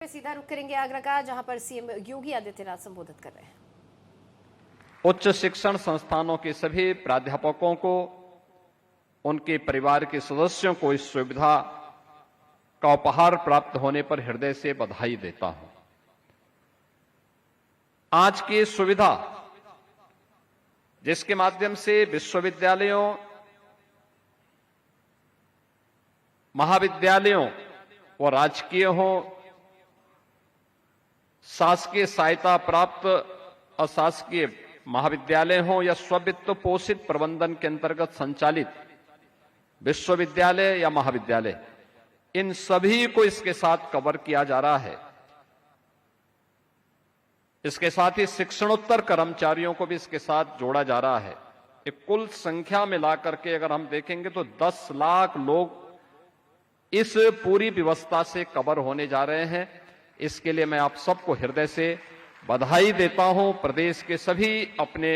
सीधा रुख करेंगे आगरा का, जहां पर सीएम योगी आदित्यनाथ संबोधित कर रहे हैं। उच्च शिक्षण संस्थानों के सभी प्राध्यापकों को, उनके परिवार के सदस्यों को इस सुविधा का उपहार प्राप्त होने पर हृदय से बधाई देता हूं। आज की सुविधा जिसके माध्यम से विश्वविद्यालयों, महाविद्यालयों व राजकीय हो, शासकीय सहायता प्राप्त अशासकीय महाविद्यालय हो या स्ववित्त पोषित प्रबंधन के अंतर्गत संचालित विश्वविद्यालय या महाविद्यालय, इन सभी को इसके साथ कवर किया जा रहा है। इसके साथ ही शिक्षणोत्तर कर्मचारियों को भी इसके साथ जोड़ा जा रहा है। एक कुल संख्या मिलाकर के अगर हम देखेंगे तो 10 लाख लोग इस पूरी व्यवस्था से कवर होने जा रहे हैं। इसके लिए मैं आप सबको हृदय से बधाई देता हूं। प्रदेश के सभी अपने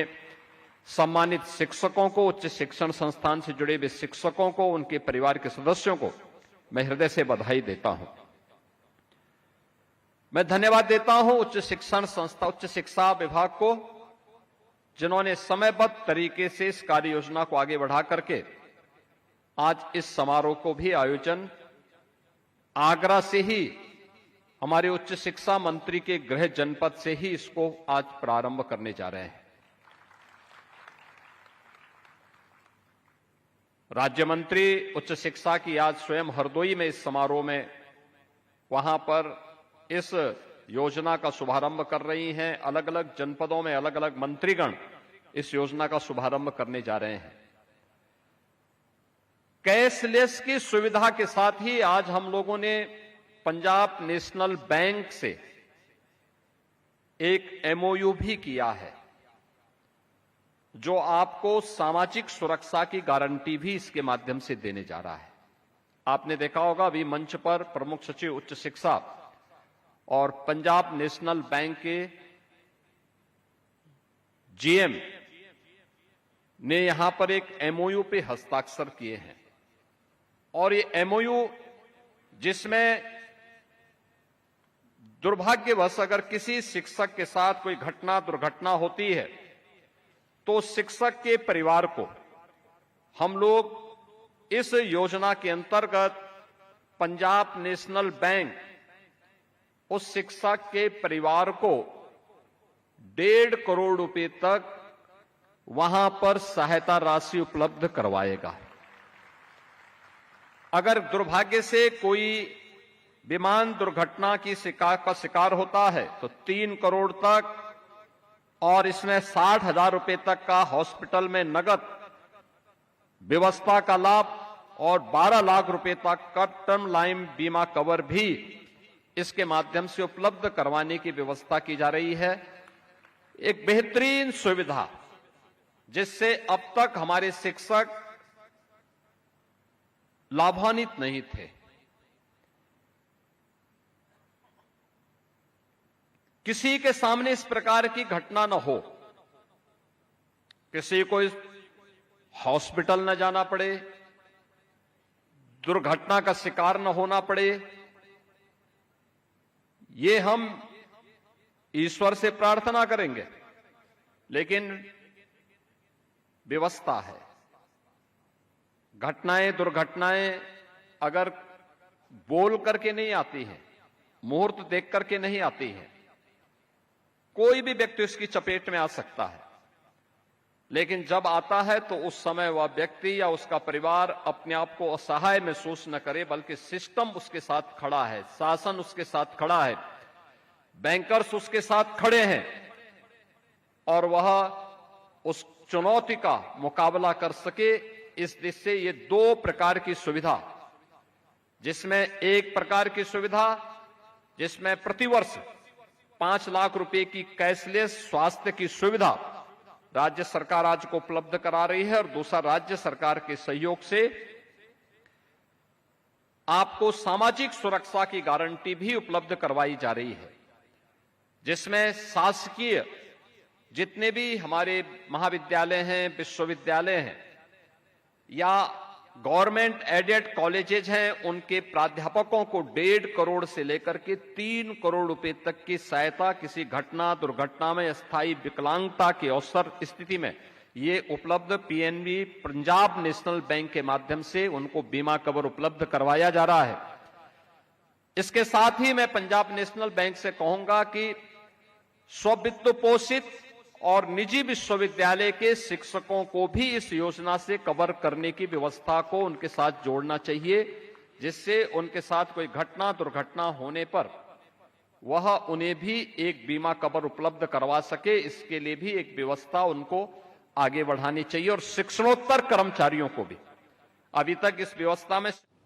सम्मानित शिक्षकों को, उच्च शिक्षण संस्थान से जुड़े हुए शिक्षकों को, उनके परिवार के सदस्यों को मैं हृदय से बधाई देता हूं। मैं धन्यवाद देता हूं उच्च शिक्षण संस्था, उच्च शिक्षा विभाग को, जिन्होंने समयबद्ध तरीके से इस कार्य योजना को आगे बढ़ा करके आज इस समारोह को भी आयोजन आगरा से ही, हमारे उच्च शिक्षा मंत्री के गृह जनपद से ही इसको आज प्रारंभ करने जा रहे हैं। राज्य मंत्री उच्च शिक्षा की आज स्वयं हरदोई में इस समारोह में वहां पर इस योजना का शुभारंभ कर रही हैं। अलग अलग जनपदों में अलग अलग मंत्रीगण इस योजना का शुभारंभ करने जा रहे हैं। कैशलेस की सुविधा के साथ ही आज हम लोगों ने पंजाब नेशनल बैंक से एक एमओयू भी किया है, जो आपको सामाजिक सुरक्षा की गारंटी भी इसके माध्यम से देने जा रहा है। आपने देखा होगा अभी मंच पर प्रमुख सचिव उच्च शिक्षा और पंजाब नेशनल बैंक के जीएम ने यहां पर एक एमओयू पे हस्ताक्षर किए हैं। और ये एमओयू, जिसमें दुर्भाग्यवश अगर किसी शिक्षक के साथ कोई दुर्घटना होती है तो शिक्षक के परिवार को हम लोग इस योजना के अंतर्गत पंजाब नेशनल बैंक उस शिक्षक के परिवार को 1.5 करोड़ रुपए तक वहां पर सहायता राशि उपलब्ध करवाएगा। अगर दुर्भाग्य से कोई विमान दुर्घटना की शिकार होता है तो 3 करोड़ तक, और इसमें 60,000 रुपए तक का हॉस्पिटल में नगद व्यवस्था का लाभ और 12 लाख रुपए तक का टर्म लाइफ बीमा कवर भी इसके माध्यम से उपलब्ध करवाने की व्यवस्था की जा रही है। एक बेहतरीन सुविधा जिससे अब तक हमारे शिक्षक लाभान्वित नहीं थे। किसी के सामने इस प्रकार की घटना न हो, किसी को हॉस्पिटल न जाना पड़े, दुर्घटना का शिकार न होना पड़े, ये हम ईश्वर से प्रार्थना करेंगे। लेकिन व्यवस्था है। दुर्घटनाएं अगर बोल करके नहीं आती हैं, मुहूर्त देख करके नहीं आती हैं, कोई भी व्यक्ति उसकी चपेट में आ सकता है। लेकिन जब आता है तो उस समय वह व्यक्ति या उसका परिवार अपने आप को असहाय महसूस न करे, बल्कि सिस्टम उसके साथ खड़ा है, शासन उसके साथ खड़ा है, बैंकर्स उसके साथ खड़े हैं, और वह उस चुनौती का मुकाबला कर सके। इस दिशा से ये 2 प्रकार की सुविधा, जिसमें एक प्रकार की सुविधा जिसमें प्रतिवर्ष 5 लाख रुपए की कैशलेस स्वास्थ्य की सुविधा राज्य सरकार आज को उपलब्ध करा रही है, और दूसरा राज्य सरकार के सहयोग से आपको सामाजिक सुरक्षा की गारंटी भी उपलब्ध करवाई जा रही है, जिसमें शासकीय जितने भी हमारे महाविद्यालय हैं, विश्वविद्यालय हैं, या गवर्नमेंट एडेड कॉलेजेज हैं उनके प्राध्यापकों को 1.5 करोड़ से लेकर के 3 करोड़ रुपए तक की सहायता किसी घटना दुर्घटना में स्थायी विकलांगता के अवसर स्थिति में ये उपलब्ध पीएनबी पंजाब नेशनल बैंक के माध्यम से उनको बीमा कवर उपलब्ध करवाया जा रहा है। इसके साथ ही मैं पंजाब नेशनल बैंक से कहूंगा कि स्ववित्त पोषित और निजी विश्वविद्यालय के शिक्षकों को भी इस योजना से कवर करने की व्यवस्था को उनके साथ जोड़ना चाहिए, जिससे उनके साथ कोई घटना दुर्घटना होने पर वह उन्हें भी एक बीमा कवर उपलब्ध करवा सके। इसके लिए भी एक व्यवस्था उनको आगे बढ़ानी चाहिए और शिक्षणोत्तर कर्मचारियों को भी। अभी तक इस व्यवस्था में